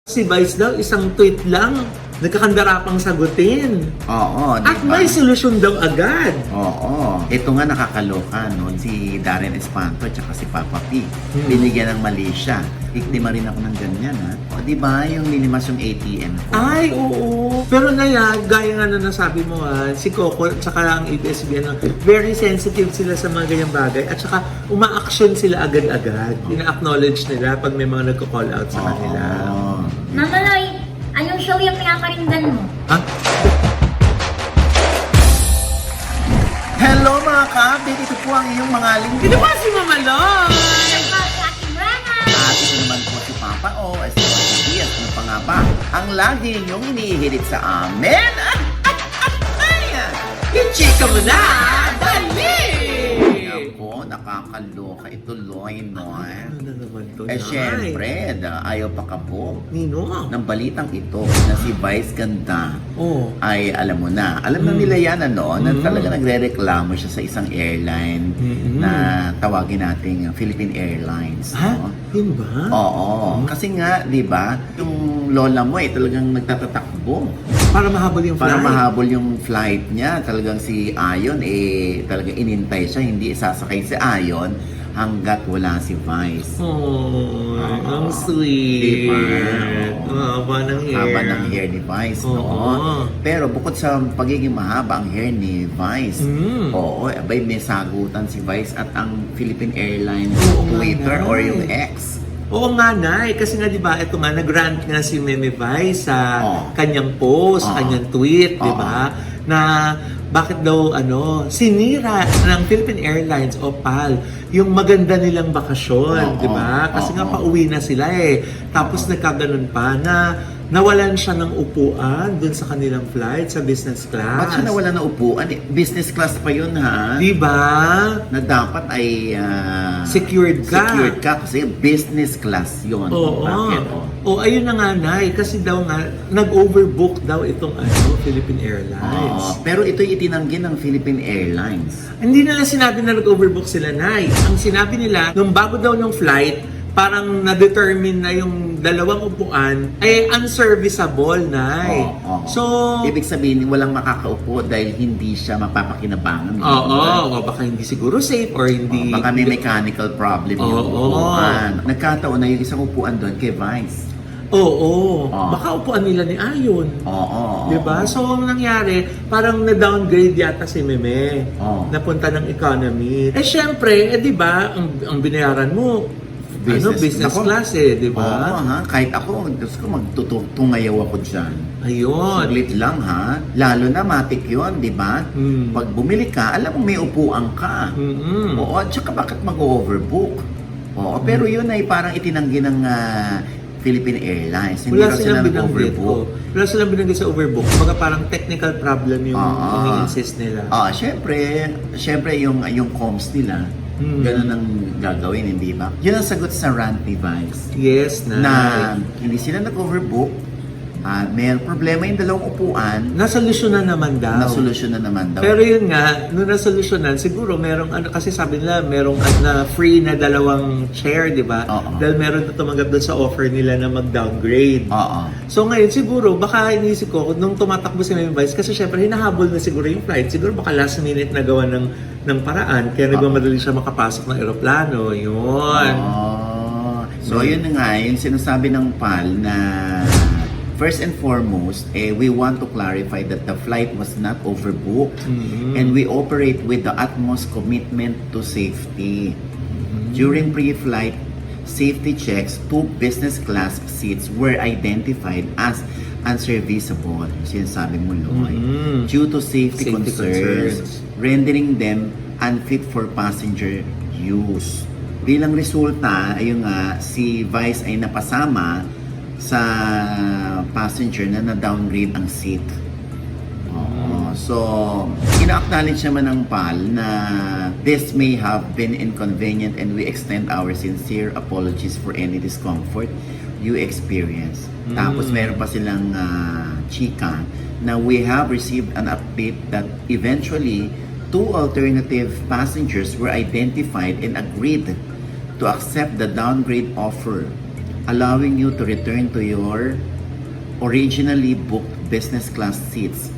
Si Vice daw, isang tweet lang, nagkakandara pang sagutin. Oo, di At ba? may solusyon daw agad. Oo. Ito nga nakakaloka, no? Si Darren Espanto at saka si Papa P. Binigyan ng mali siya. Biktima rin ako ng ganyan, ha? O, di ba? Yung linimas yung ATM ko. Ay, oo. Pero gaya nga na nasabi mo, si Coco at saka ang ABS-CBN, very sensitive sila sa mga ganyang bagay. At saka uma-action sila agad-agad. Ina-acknowledge nila pag may mga nagko-call out sa kanila. Mama Loy, anong show yung pinakarindan mo? Ha? Hello mga kabit! Ito po ang iyong mga linggo. Ito ba si Mama Loy? Ano ba si Ate Brenna? At ito naman po si Papa O, SWBS, ano pa nga ba? Ang lagi niyong inihirit sa amin. Yung chika mo na! Dali! Ako, nakakaloka ito, Loy, no? Ano na naman to? Eh, Nay? syempre, ayaw pa kabog Nino? ng balitang ito na si Vice Ganda Oh. ay alam mo na. Alam na nila yan, ano, na talaga nagre-reklamo siya sa isang airline na tawagin nating Philippine Airlines. Ha? No? Yun ba? Oo. Kasi nga, di ba, yung lola mo talagang nagtatatakbo. Para mahabol yung Para flight. mahabol yung flight niya. Talagang si Ayon, talagang inintay siya. Hindi isasakay si Ayon hanggat wala si Vice. Oh, ang sweet. Diba? Haba ng hair. Haba ng hair ni Vice, Oo. no? Pero bukod sa pagiging mahaba ang hair ni Vice, oo, abay may sagutan si Vice at ang Philippine Airlines Oo, Twitter nga, or Nay. yung X. Oo nga, Nay. Kasi nga, di ba, ito nga, nag-rant nga si Meme Vice sa Oo. kanyang post, Oo. kanyang tweet, di ba? Na bakit daw, sinira ng Philippine Airlines o PAL yung maganda nilang bakasyon, Oo. di ba? Kasi nga, Oo. pauwi na sila eh. Tapos nagkaganon pa na nawalan siya ng upuan dun sa kanilang flight sa business class. Ba't siya nawala na upuan? Business class pa yun, ha? Di ba? Na dapat ay Secured ka. secured ka kasi business class yun. Oo. Bakit? O ayun na nga, Nay. Kasi daw nga, nag-overbook daw itong Philippine Airlines. Oo. Pero ito'y itinanggi ng Philippine Airlines. Hindi nila sinabi na nag-overbook sila, Nay. Ang sinabi nila, nung bago daw ng flight, parang na-determine na yung dalawang upuan ay unserviceable, Nay. Oo. So, Ibig sabihin, walang makakaupo dahil hindi siya mapapakinabangan. oo, o baka hindi siguro safe or hindi... Baka may mechanical problem yung Oo. upuan. Nagkataon na yung isang upuan doon kay Vice. Oo. Oo. Baka upuan nila ni Ayon. Oo. Diba? So, ang nangyari, parang na-downgrade yata si Meme. Oo. Napunta ng economy. Eh, syempre, diba, ang binayaran mo, business Ako, class diba? Oo, ha? Kahit ako, Diyos ko, magtutungayaw ako dyan. Ayun. Saglit lang, ha? Lalo na matik yun, di ba? Mm. Pag bumili ka, alam mo may upuan ka. Mm-mm. Oo, at saka bakit mag-overbook? Oo, pero yun ay parang itinanggi ng Philippine Airlines. Hindi Wala raw sila silang binanggit nag-overbook. Wala silang binanggit sa overbook. Kumbaga parang technical problem yung ini-insist nila. Syempre yung comms nila, ganun ang gagawin, hindi ba? Yun ang sagot sa rant ni Vice. Yes, Na hindi sila nag-overbook, may problema yung dalawang upuan, nasolusyonan naman daw. nasolusyon na naman daw. Pero yun nga, nung nasolusyonan, siguro merong kasi sabi nila, merong na free na dalawang chair, di ba? Oo. Dahil meron na tumanggap doon sa offer nila na mag-downgrade. Oo. So ngayon, siguro, baka inisip ko, nung tumatakbo si Meme Vice, kasi syempre, hinahabol na siguro yung flight. Siguro baka last minute na gawa ng paraan, kaya nagmamadali siya makapasok ng eroplano. Yun. So yun na nga, yung sinasabi ng PAL na first and foremost, we want to clarify that the flight was not overbooked and we operate with the utmost commitment to safety. During pre-flight safety checks, 2 business class seats were identified as unserviceable. Sinasabi mo, Loy. Due to safety concerns, rendering them unfit for passenger use. Bilang resulta, ayun nga, si Vice ay napasama sa passenger na na-downgrade ang seat. Oo. So, ina-acknowledge naman ng PAL na this may have been inconvenient and we extend our sincere apologies for any discomfort you experience. Tapos meron pa silang chika na we have received an update that eventually 2 alternative passengers were identified and agreed to accept the downgrade offer allowing you to return to your originally booked business class seats.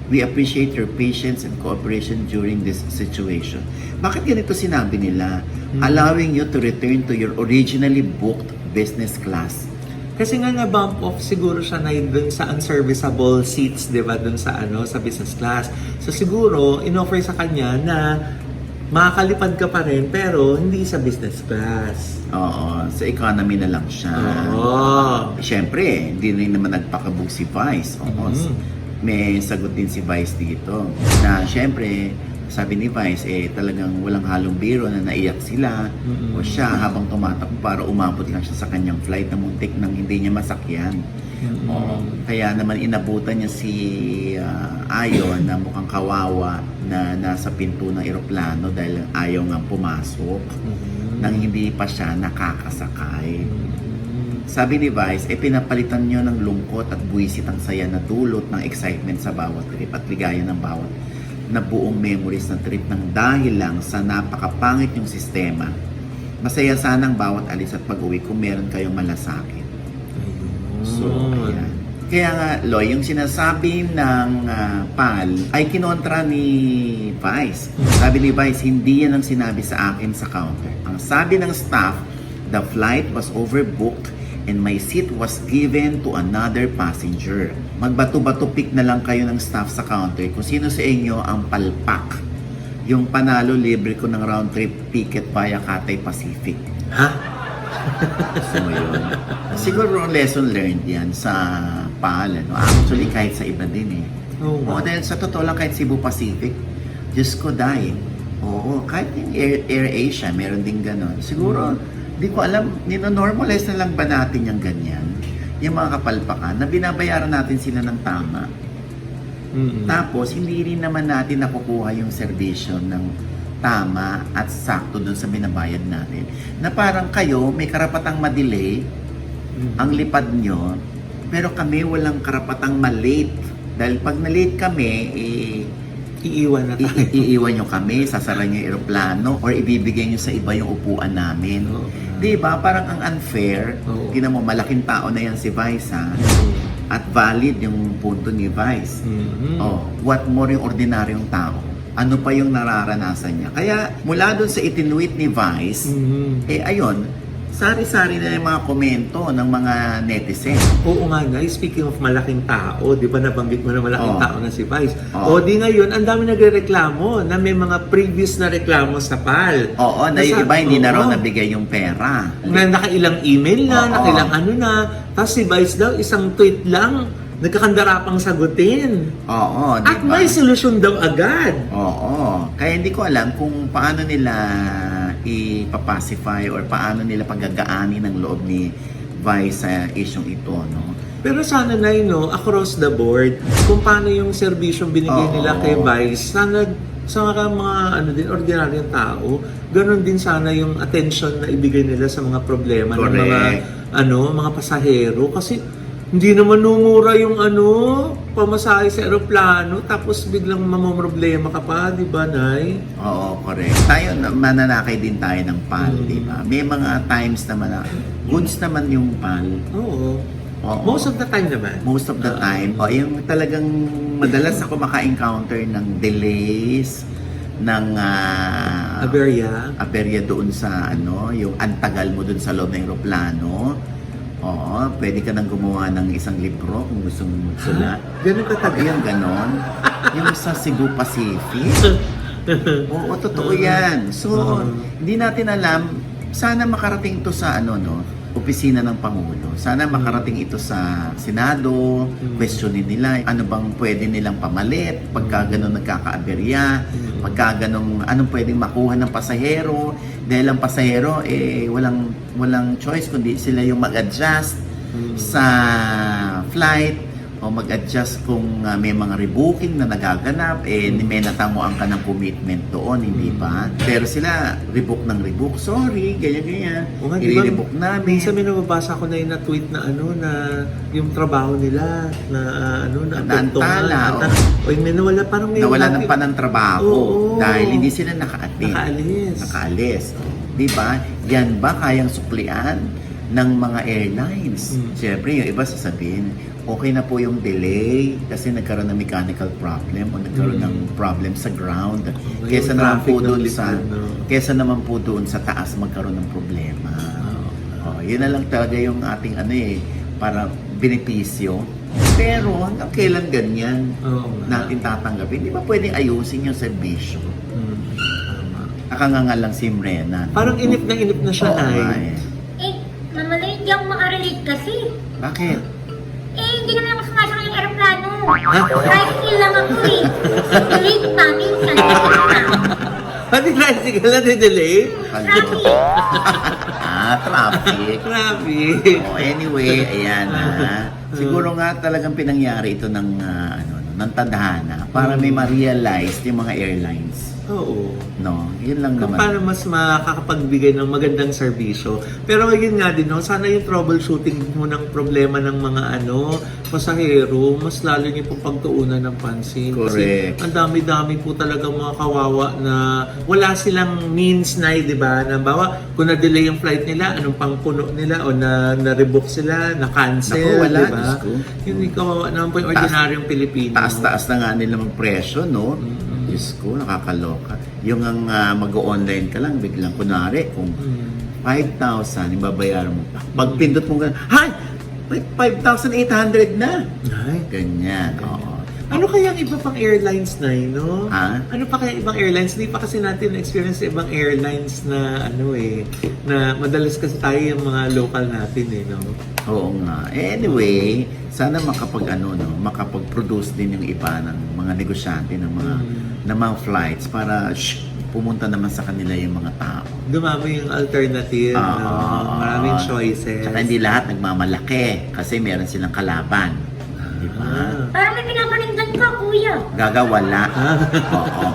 We appreciate your patience and cooperation during this situation. Bakit ganito sinabi nila? Allowing you to return to your originally booked business class. Kasi nga na-bump off siguro siya na dun sa unserviceable seats, di ba? Dun sa sa business class. So siguro, in-offer sa kanya na makakalipad ka pa rin pero hindi sa business class. Oo, sa economy na lang siya. Oo. Siyempre, hindi rin naman nagpakabog si Vice. Oo, may sagot din si Vice dito. Na siyempre, sabi ni Vice, talagang walang halong biro na naiyak sila. O siya habang tumatakbo para umabot lang siya sa kanyang flight na muntik nang hindi niya masakyan. Kaya naman inabutan niya si Ayon na mukhang kawawa na nasa pinto ng eroplano dahil ayaw nga pumasok nang hindi pa siya nakakasakay. Sabi ni Vice, pinapalitan niyo ng lungkot at buwisit ang saya na dulot ng excitement sa bawat trip at ligaya ng bawat na buong memories ng trip ng dahil lang sa napakapangit yung sistema. Masaya sana ang bawat alis at pag-uwi kung meron kayong malasakit. So, ayan. Kaya nga, Loy, yung sinasabi ng PAL ay kinontra ni Vice. Sabi ni Vice, hindi yan ang sinabi sa akin sa counter. Ang sabi ng staff, the flight was overbooked and my seat was given to another passenger. Magbato-bato pick na lang kayo ng staff sa counter kung sino sa inyo ang palpak. Yung panalo libre ko ng round trip ticket via Cathay Pacific. Ha? So yun. Siguro lesson learned yan sa PAL. Actually kahit sa iba din Oo. Dahil sa totoo lang kahit Cebu Pacific, Diyos ko dahil. Oo, kahit yung Air Asia, meron din ganon. Siguro, di ko alam, nino-normalize na lang ba natin yung ganyan? Yung mga kapalpakan, na binabayaran natin sila ng tama. Tapos, hindi rin naman natin nakukuha yung serbisyo ng tama at sakto dun sa binabayad natin. Na parang kayo, may karapatang ma-delay ang lipad nyo, pero kami walang karapatang ma-late. Dahil pag na-late kami, Iiwan na tayo. iiwan nyo kami, sasara nyo yung aeroplano, or ibibigay nyo sa iba yung upuan namin. Di ba? Parang ang unfair. Tingnan mo, malaking tao na yan si Vice, ha? At valid yung punto ni Vice. What more yung ordinaryong tao? Ano pa yung nararanasan niya? Kaya mula doon sa itinweet ni Vice, ayun, sari-sari na yung mga komento ng mga netizen. Oo nga na, speaking of malaking tao, di ba nabanggit mo na malaking tao na si Vice? Oo. O di ngayon, ang dami nagrereklamo na may mga previous na reklamo sa PAL. Oo, na yung iba hindi na raw nabigay yung pera. Na nakailang email na, Oo. nakailang ano na. Tapos si Vice daw, isang tweet lang, nagkakandarapang sagutin. Oo, di At ba? may solusyon daw agad. Oo. Kaya hindi ko alam kung paano nila ipapacify or paano nila paggagaanin ang loob ni Vice sa isyong ito, no? Pero sana na across the board, kung paano yung serbisyong binigay Oo. nila kay Vice, sana sa mga ordinaryong tao, ganun din sana yung attention na ibigay nila sa mga problema ng mga mga pasahero kasi hindi naman numura yung pamasahe sa eroplano tapos biglang mamomroblema ka pa, di ba, Nay? Oo, correct. Tayo, mananakay din tayo ng PAL, di ba? May mga times naman na goods naman yung PAL. Oo. Oo. Most of the time naman. Most of the time. Yung talagang madalas ako maka-encounter ng delays, ng aberya doon sa yung antagal mo doon sa loob ng eroplano. Oo, pwede ka nang gumawa ng isang libro kung gusto mong magsulat. Ganun katagal. Yung ganon. Yung sa Cebu Pacific. Oo, totoo yan. So, hindi natin alam, sana makarating to sa opisina ng Pangulo. Sana makarating ito sa Senado, questionin nila, ano bang pwede nilang pamalit, pagka ganon nagkakaaberya, pagka ganon, anong pwedeng makuha ng pasahero, dahil ang pasahero, walang choice kundi sila yung mag-adjust sa flight, o mag-adjust kung may mga rebooking na nagaganap, may natanguan ka ng commitment doon, hindi ba? Pero sila, rebook ng rebook. Sorry, ganyan-ganyan. I-rebook namin. Minsan may nababasa ko na yung na-tweet na na yung trabaho nila na naantala. O may nawala, parang may nawala ng pa ng trabaho dahil hindi sila nakaalis. Di ba? Yan ba kayang suklian ng mga airlines. Siyempre, yung iba sasabihin, okay na po yung delay kasi nagkaroon ng mechanical problem o nagkaroon ng problem sa ground. Kesa Yung naman traffic po ng doon likod, sa no? kesa naman po doon sa taas magkaroon ng problema. Yun na lang talaga yung ating para benepisyo. Pero hanggang kailan ganyan Oo nga. natin tatanggapin? Di ba pwedeng ayusin yung serbisyo? Tama. Nakanganga lang si Mrena. Parang inip na siya, Oo Nay. nga eh. Mamaloy, hindi ako makarelate kasi. Bakit? Hindi naman ako sumasakay ng aeroplano. Tricycle lang ako eh. Late pa, minsan. Pati tricycle na delay? Traffic. Traffic. Traffic. Anyway, ayan siguro nga talagang pinangyari ito ng tadhana para may ma-realize yung mga airlines. Oo. No, yun lang Kung naman. paano mas makakapagbigay ng magandang serbisyo. Pero yun nga din, no, sana yung troubleshooting mo ng problema ng mga pasahero, mas lalo niyo pong pagtuunan ng pansin. Correct. Kasi ang dami-dami po talagang mga kawawa na wala silang means na, di ba? Na bawa, kung na-delay yung flight nila, anong pangpuno nila o na-rebook sila, na-cancel, Naku, wala, di ba? Diyos ko. Yun yung kawawa naman po yung ordinaryong Pilipino. Taas-taas na nga nila ng presyo, no? Diyos ko, nakakaloka. Yung mag-online ka lang, biglang kunwari, kung 5,000, ibabayaran mo pa. Pag pindot mo gano'n, hay! May 5,800 na! Ay, Ganyan, oo. ano kaya ang iba pang airlines na no? Ha? Ano pa kaya ibang airlines? Hindi pa kasi natin na-experience sa ibang airlines na na madalas kasi tayo yung mga local natin no? Oo nga. Anyway, sana makapag-produce din yung iba ng mga negosyante ng mga flights para pumunta naman sa kanila yung mga tao. Dumami yung alternative, maraming choices. Tsaka hindi lahat nagmamalaki kasi meron silang kalaban. Di ba? Parang may pinapanindan ka, kuya. Gagawala. Oo.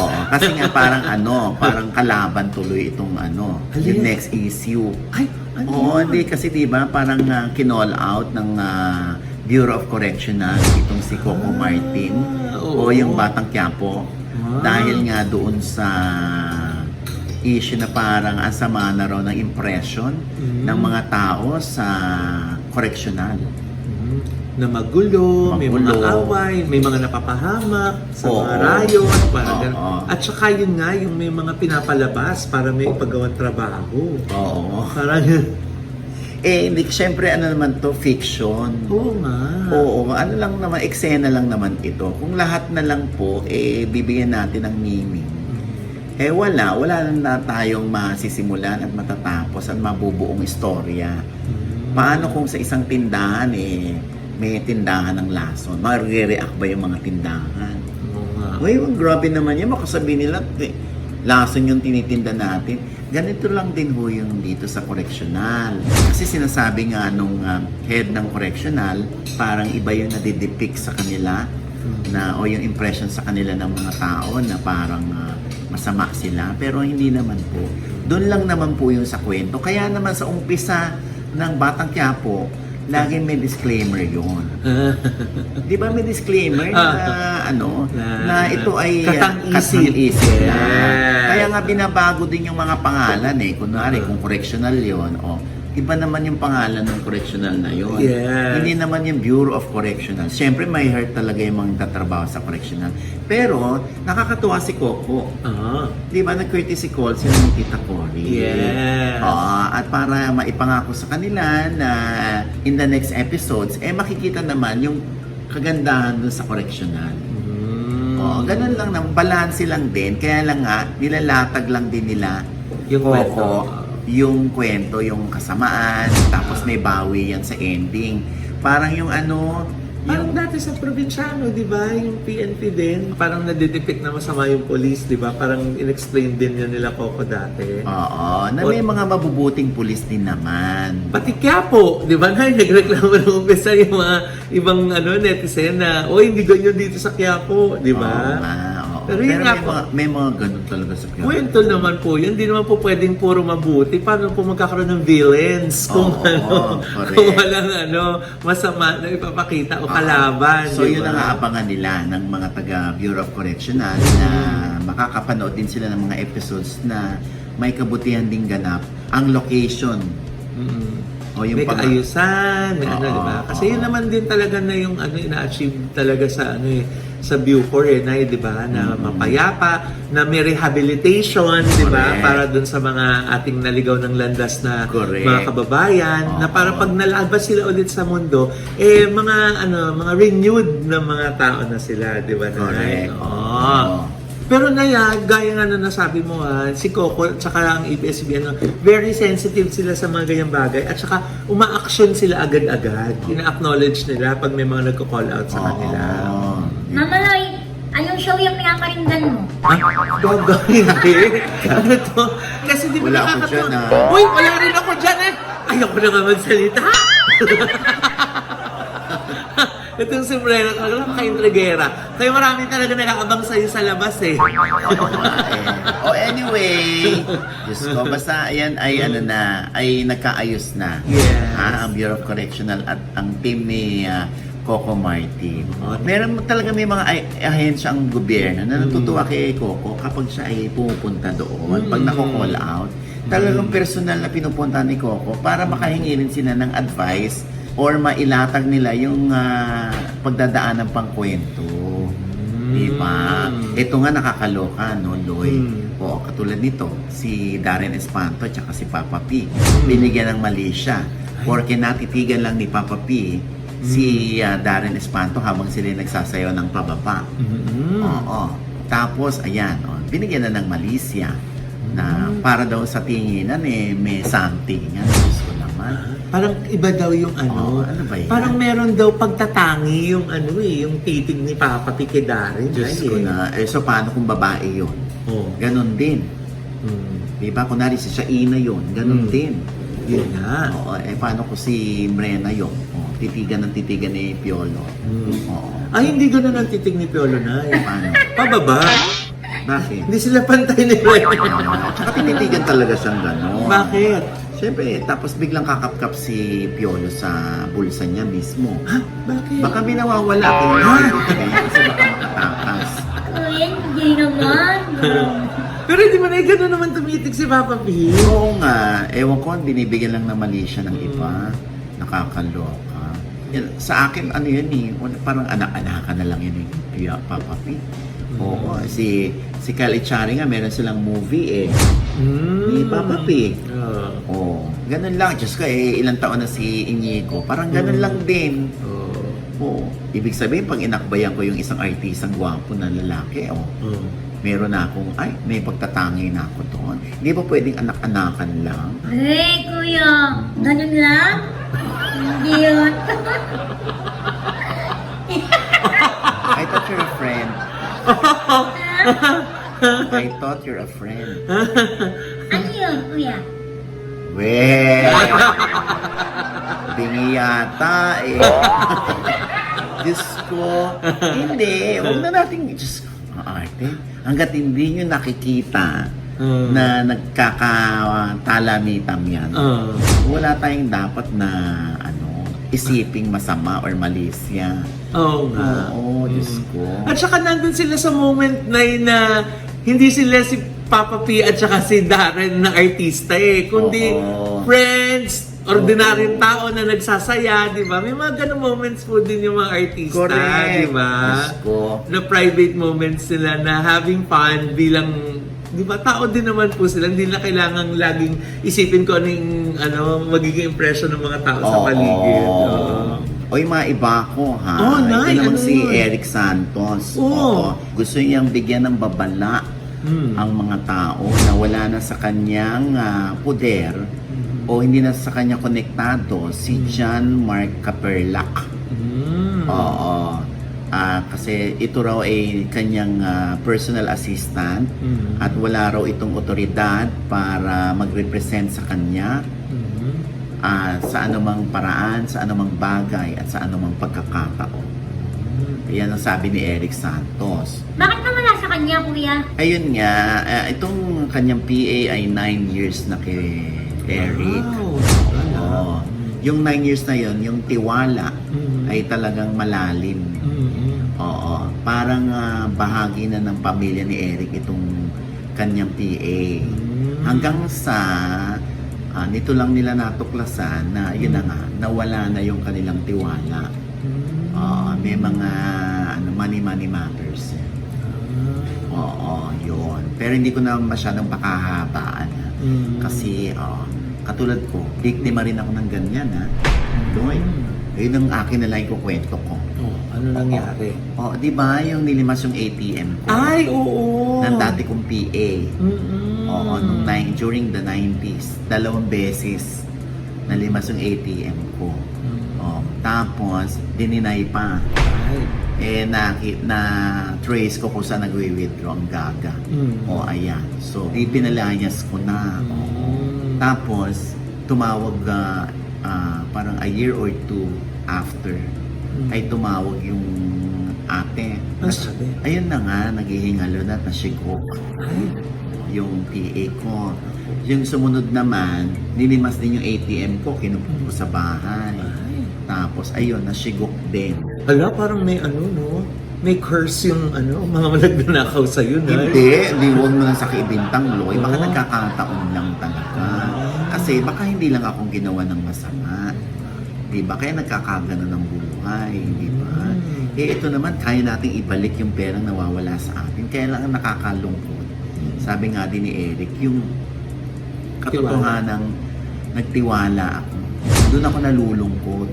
Oo. Kasi nga parang kalaban tuloy itong yung next issue. Ay, ano Oo, yun? hindi kasi diba parang kinall out ng Bureau of Correctional itong si Coco Martin oo. o yung Batang Quiapo dahil nga doon sa issue na parang ang sama na raw ng impression ng mga tao sa correctional. Na magulo, may mga Magulo. away, may mga napapahamak sa Oo. mga riot, parang Oo. ganun. At saka yun nga, yung may mga pinapalabas para may ipagawang trabaho. Oo. Parang, Hindi, syempre naman to, fiction. oo nga. Oo, lang naman, eksena lang naman ito. Kung lahat na lang po, bibigyan natin ng meaning. Wala na tayong masisimulan at matatapos at mabubuong istorya. Paano kung sa isang tindahan, may tindahan ng lason? Mag-react ba yung mga tindahan? Oo nga. Uy, grabe naman yan. Makasabihin nila, lason yung tinitinda natin. Ganito lang din ho yung dito sa correctional. Kasi sinasabi nga nung head ng correctional, parang iba yung nadidepict sa kanila o yung impression sa kanila ng mga tao na parang masama sila. Pero hindi naman po. Doon lang naman po yung sa kwento. Kaya naman sa umpisa ng Batang Quiapo, lagi may disclaimer yun. Di ba may disclaimer na ito ay katang-isip. na. Yes. Kaya nga binabago din yung mga pangalan Kunwari, kung correctional yun, iba naman yung pangalan ng correctional na yun. Yes. Hindi naman yung Bureau of Correctional. Siyempre, may heart talaga yung mga tatrabaho sa correctional. Pero, nakakatuwa si Coco. Di ba, nag-courtesy call sila ni Tita Cory. Yes. At para maipangako sa kanila na in the next episodes, makikita naman yung kagandahan dun sa correctional. Ganun lang naman, balance lang din. Kaya lang nga, nilalatag lang din nila Yung Coco, kwento. yung kwento, yung kasamaan, tapos may bawi yan sa ending. Parang yung Parang dati sa probinsyano, di ba? Yung PNP din, parang nadidepict na masama yung police, di ba? Parang in-explain din yun nila Coco dati. Oo, na may mga mabubuting pulis din naman. Pati Quiapo, di ba? Nagreklamo ng umpisa yung mga ibang netizen na, hindi ganyan dito sa Quiapo, di ba? Oo nga, oo. Pero yun nga po, may mga ganun talaga sa Quiapo. kwento naman po yun. Hindi naman po pwedeng puro mabuti. Paano po magkakaroon ng villains kung correct. kung walang masama na ipapakita o kalaban. So di yun ba? ang aabangan nila ng mga taga Bureau of Correctional na makakapanood din sila ng mga episodes na may kabutihan ding ganap ang location O yung May kaayusan, may ano, di ba? Kasi yun naman din talaga na yung ina-achieve talaga sa sa Bucor di ba? Na mapayapa, na may rehabilitation, di ba? Correct. Para dun sa mga ating naligaw ng landas na Correct. mga kababayan, na para pag nalabas sila ulit sa mundo, mga renewed na mga tao na sila, di ba? Correct. Pero Naya, gaya nga na nasabi mo si Coco at saka ang ABS-CBN, very sensitive sila sa mga ganyang bagay at saka uma-action sila agad-agad. Ina-acknowledge nila pag may mga nagko-call out sa kanila. Mama Loy, anong show yung pinakaringgan mo? Gaga, hindi. Ano to? Kasi di ba Wala ako nakakatawa? dyan, Uy, wala rin ako dyan Ayoko na nga magsalita. Itong sombrero, talaga maka-intrigera. Kaya marami talaga nakaabang sa'yo sa labas Oh, anyway, Diyos ko, basta ayan ay ay nagkaayos na. Yes. Ang Bureau of Correctional at ang team ni Coco Martin. Meron talaga may mga ahensya ang gobyerno na natutuwa kay Coco kapag siya ay pumupunta doon. Pag nako-call out, talagang personal na pinupunta ni Coco para makahingi rin sila ng advice or mailatag nila yung pagdadaan ng pangkwento. Diba? Ito nga nakakaloka, no, Loy? Oo, katulad nito, si Darren Espanto at si Papa P. Binigyan ng mali siya. Porque natitigan lang ni Papa P si Darren Espanto habang sila nagsasayaw ng pababa. Oo. Tapos, ayan, binigyan na ng mali siya na para daw sa tinginan may something. Yan, gusto naman. Parang iba daw yung ano ba yan? Parang meron daw pagtatangi yung yung titig ni Papa P kay Darren. Diyos ko na. So, paano kung babae yun? Ganon din. Diba? Kunwari si Shaina yun. Ganon din. Yun nga. Oo. Paano kung si Mrena yun? Titigan ng titigan ni Piolo. Oo. Ay, hindi ganun ang titig ni Piolo na. Paano? Pababa. Bakit? Hindi sila pantay ni Ren. Tsaka tinitigan talaga siyang ganon. Bakit? Siyempre, tapos biglang kakapkap si Piolo sa bulsa niya mismo. Ha? Bakit? Baka may nawawala kaya kasi baka makatakas. Kuya, hindi naman. Pero hindi mo na gano'n naman tumitig si Papa P. Oo nga, ewan ko, binibigyan lang ng mali siya ng iba. Nakakaloka. Yan, sa akin, parang anak-anakan na lang yun Papa P. Oo, si Kyle Echari nga, meron silang movie ni Papa P. Oo, ganun lang. Diyos ko, ilang taon na si Inigo. Parang ganun lang din. Oo. Ibig sabihin, pag inakbayan ko yung isang artistang gwapo na lalaki, meron na akong, may pagtatangi na ako doon. Hindi ba pwedeng anak-anakan lang? Hey, kuya, ganun lang? Hindi yun. I thought you're a friend. I thought you're a friend. Ano yun, kuya? Well, bingi yata Diyos ko. Hindi. Huwag na natin, Diyos ko, arte. Hanggat hindi nyo nakikita na nagkakatalamitam yan, wala tayong dapat na isiping masama or malisya. Oo nga. Oo, Diyos ko. At saka nandun sila sa moment na hindi sila si Papa P at saka si Darren na artista kundi friends, ordinaryong tao na nagsasaya, di ba? May mga ganong moments po din yung mga artista, Correct. di ba? Diyos ko. Na private moments sila na having fun bilang, di ba, tao din naman po sila. Hindi na kailangang laging isipin ko magiging impression ng mga tao sa paligid. O yung mga iba ko, ha? Nay, Ito naman si yun? Eric Santos. Oo. Gusto niyang bigyan ng babala ang mga tao na wala na sa kanyang poder o hindi na sa kanya konektado si John Mark Caperlac. Oo. Kasi ito raw ay kanyang personal assistant at wala raw itong otoridad para mag-represent sa kanya sa anumang paraan, sa anumang bagay at sa anumang pagkakataon. Yan ang sabi ni Eric Santos. Bakit nawala sa kanya, kuya? Ayun nga, itong kanyang PA ay 9 years na kay Eric. Oo. Yung 9 years na yon, yung tiwala ay talagang malalim. Oo. Parang bahagi na ng pamilya ni Eric itong kanyang PA. Hanggang sa nito lang nila natuklasan na yun na nga, nawala na yung kanilang tiwala. May mga money matters. Oo, yun. Pero hindi ko na masyadong pakahabaan. Kasi, katulad ko, biktima rin ako ng ganyan, ha? Doy. Yun ang akin na lang ikukwento ko. Ano nangyari? Di ba yung nilimas yung ATM ko? Ay, oo! Ng dati kong PA. During the 90s. 2 beses nalimas yung ATM ko. Tapos, dininay pa. Ay. Na trace ko kung saan nag-withdraw ang gaga. Ayan. So, ipinalayas ko na. Tapos, tumawag parang a year or 2 after ay tumawag yung ate. Ano sabi? Ayun na nga, naghihingalo na nasigok. Yung PA ko. Yung sumunod naman, nilimas din yung ATM ko, kinupo ko sa bahay. Tapos, ayun, nasigok din. Ala, parang may no? May curse yung mga malagnanakaw sa'yo, na. Hindi, huwag mo lang sa kaibintang, Loy. Baka nagkakataon lang talaga. Kasi baka hindi lang akong ginawa ng masama. Diba? Kaya nagkakagano ng buhay, diba? Ito naman, kaya nating ibalik yung perang nawawala sa atin. Kaya lang nakakalungkot. Sabi nga din ni Eric, yung katotohanang nagtiwala ako. Doon ako nalulungkot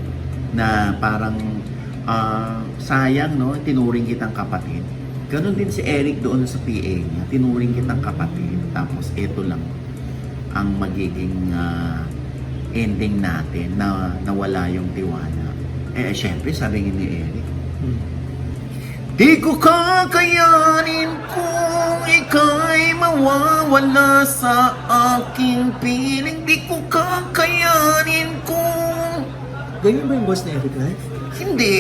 na parang sayang, no? Tinuring kitang kapatid. Ganon din si Eric doon sa PA niya. Tinuring kitang kapatid. Tapos ito lang ang magiging ending natin na nawala yung tiwala. Syempre, sabi ni Eric, di ko kakayanin kung ika'y mawawala sa aking piling. Di ko kakayanin kung... Ganyan ba yung boss ni Eric Life? Hindi.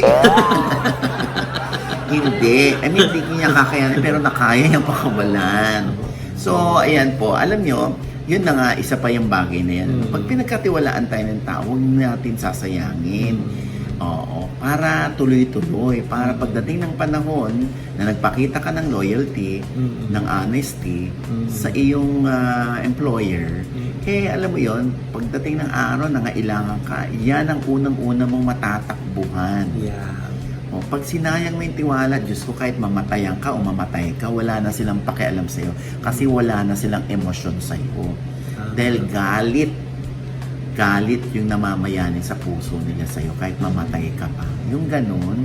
Hindi. Hindi niya kakayanin pero nakaya niyang pakawalan. So, ayan po. Alam nyo, yun na nga, isa pa yung bagay na yan. Pag pinagkatiwalaan tayo ng tao, huwag natin sasayangin. Para tuloy-tuloy. Para pagdating ng panahon na nagpakita ka ng loyalty, ng honesty sa iyong employer, alam mo yon, pagdating ng araw na ngailangan ka, yan ang unang-una mong matatakbuhan. Yeah. Pag sinayang mo yung tiwala, Diyos ko, kahit mamatayan ka o mamatay ka, wala na silang pakialam sa'yo. Kasi wala na silang emosyon sa'yo. Dahil galit yung namamayanin sa puso nila sa'yo kahit mamatay ka pa. Yung ganun,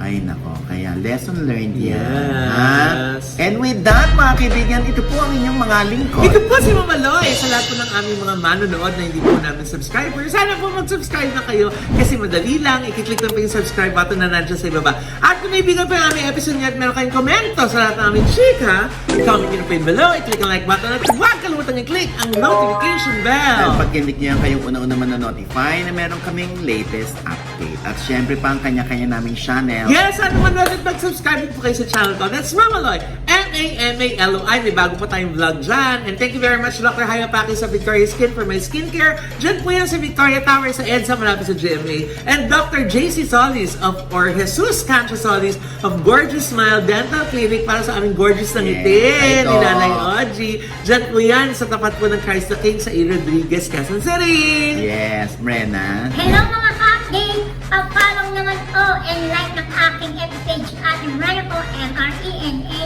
ay nako, kaya lesson learned yan. Yes. And with that, mga kaibigan, ito po ang inyong mga lingkod. Ito po si Mama Loy. Sa lahat po ng aming mga manonood na hindi po namin subscriber, sana po mag-subscribe na kayo kasi madali lang. I-click lang po yung subscribe button na nandiyan sa ibaba. At kung naibigan po yung aming episode niya at meron kayong komento sa lahat ng aming chika, i-comment nyo po yung below, i-click ang like button at huwag kalimutan i-click ang notification Dahil bell. pag click niyo yan, kayong una-una man-notify na meron kaming latest update. At syempre pa ang kanya-kanya naming channel. Yes, sana manood at mag-subscribe po kayo sa channel ko. That's Mama Loy. MAMALOI. May bago pa tayong vlog dyan. And thank you very much, Dr. Hayapaki sa Victoria Skin for my skincare. Dyan po yan sa Victoria Tower sa EDSA, malapit sa GMA. And Dr. JC Solis or Jesus Cancha Solis of Gorgeous Smile Dental Clinic para sa aming gorgeous na ngiti ni Nanay Oji. Dyan po yan sa tapat po ng Christ the King sa E. Rodriguez, Quezon City. Yes, Brenna. Hello mga ka-update! Pag-follow naman po and like ng aking page at Rena po, MRENA.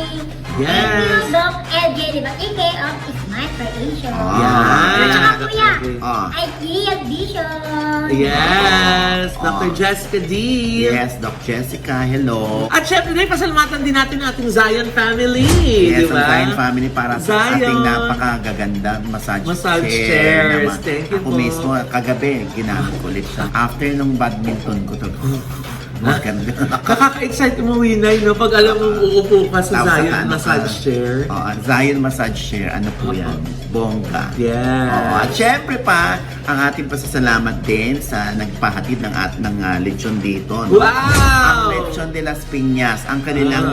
Yes. Thank you, Doc LJ Libatike of It's My Creation. Yeah. At saka kuya, Ah. ay Clea Vision. Yes, Dr. Jessica D. Yes, Doc Jessica, hello. At syempre din, pasalamatan din natin ang ating Zion family. Yes, di ang ba? Zion family para sa Zion. ating napakagaganda massage chairs. naman. Thank you Ako po. mismo, kagabi, ginamit ko ulit siya. After nung badminton ko to, maganda. Nakaka-excite umuwi na no? Pag alam mong uupo ka sa Tapos Zion ano massage ka? chair. Zion massage chair, ano po yan? Bongga. Yes. At syempre pa, ang ating pasasalamat din sa nagpahatid ng lechon dito. No? Wow! Ang Lechon de las Piñas, ang kanilang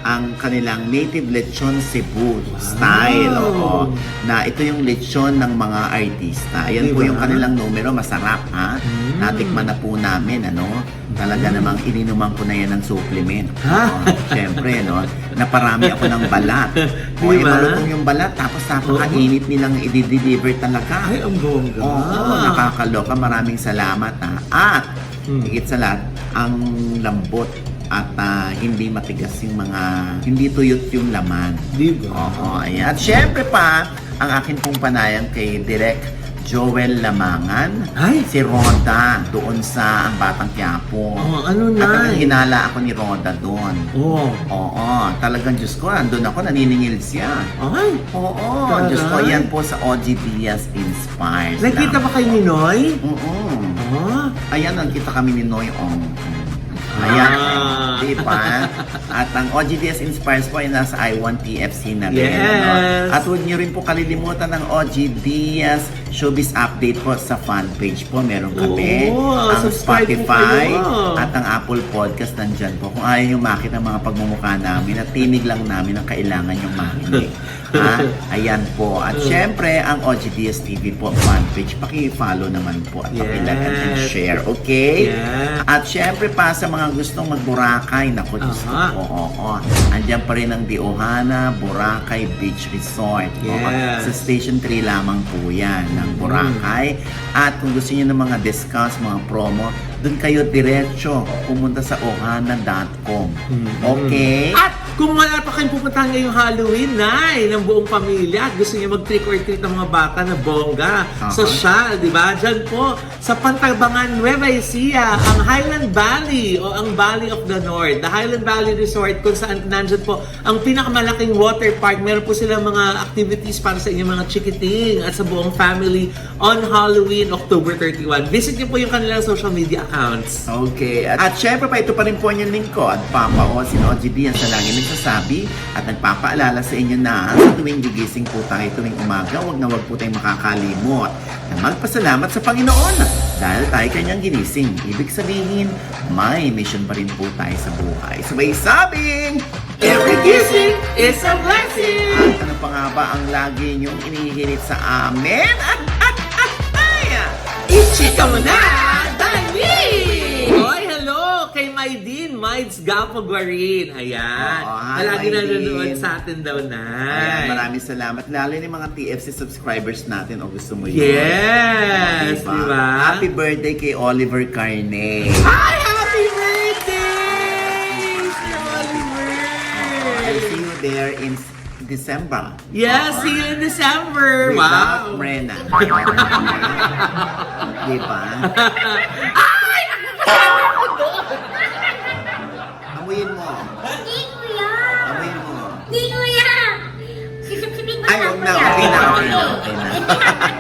ang kanilang native lechon Cebu style. Oo. Na ito yung lechon ng mga artista. Ayan po Diba? yung kanilang numero. Masarap, ha? Natikman na po namin, ano? Talaga namang ininuman ko na yan ng supplement. Ha? Siyempre, no? Naparami ako ng balat. O, Diba? malutong yung balat, tapos napakainit nilang i-deliver talaga. Ay, ang bongga. Oo, nakakaloka. Maraming salamat, ha? At, higit sa lahat, ang lambot at hindi matigas yung mga, hindi tuyot yung laman. Diba? Oo, ayan. At syempre pa, ang akin pong panayam kay Direk Joel Lamangan, Ay! si Roda, doon sa Ang Batang Quiapo. Oh, ano At na? talagang hinala ako ni Roda doon. Oh. Oo, talagang Diyos ko, andun ako, naniningil siya. Ay! Oo, Taray. Diyos ko, yan po sa OG Diaz Inspires. Nakita ba kayo ni Noy? Oo. Oh. Ayan, nagkita kami ni Noy Ong. Ayan, Ah. di ba? At ang OGDS Inspires po ay nasa I1 TFC na rin. Yes. Ano? At huwag niyo rin po kalilimutan ng OGDS Showbiz Update po sa fan page po. Meron kami Oo, ang subscribe po Spotify kayo. at ang Apple Podcast nandyan po. Kung ayaw nyo makita ang mga pagmumukha namin at tinig lang namin ang kailangan yung makinig. Ha? Ayan po. At syempre, ang OGDS TV po fan page. Paki-follow naman po at paki-like and Yes. share. Okay? Yes. At syempre pa sa mga gustong mag-Boracay, naku, Diyos ko Aha. po, oo. Andiyan pa rin ang Diohana Boracay Beach Resort. Oo. Yes. Sa Station 3 lamang po yan ng Boracay. At kung gusto niyo ng mga discounts, mga promo, doon kayo diretso pumunta sa ohana.com. Okay? At kung wala pa kayong pupuntahan ngayong Halloween, Nay, ng buong pamilya, at gusto niyo mag-trick or treat ng mga bata na bongga, social, di ba? Diyan po, sa Pantabangan, Nueva Ecija, ang Highland Valley o ang Valley of the North. The Highland Valley Resort, kung saan nandyan po ang pinakamalaking water park. Meron po silang mga activities para sa inyong mga chikiting at sa buong family on Halloween, October 31. Visit niyo po yung kanilang social media accounts. Okay. At syempre pa, ito pa rin po yung lingkod. Papa o si OGD ang sa lagi nagsasabi at nagpapaalala sa inyo na sa tuwing gigising po tayo tuwing umaga, wag na wag po tayong makakalimot na magpasalamat sa Panginoon dahil tayo kanyang ginising. Ibig sabihin, may mission pa rin po tayo sa buhay. Sabay sabing, Every kissing is a blessing! At ano pa nga ba ang lagi niyong inihirit sa amin? Ay! Ichika mo na, Dali! Hoy, hello! Kay Maydin, Maids Gapagwarin. Ayan. Oo, hi, Lagi Maydin. nanonood sa atin daw na. Ayan, maraming salamat. Lalo yung mga TFC subscribers natin o gusto mo yun. Yes! Diba? Diba? Happy birthday kay Oliver Carne. Hi! Happy birthday! Si Oliver! I'll see you there in December. Yes, see you in December! Without Wow! Brenna. Diba? Amuyin mo. Hindi, kuya. Amuyin mo. Hindi, kuya. Sisipsipin ko Ay, na, huwag na. kuya. Okay na. Okay na. Okay na.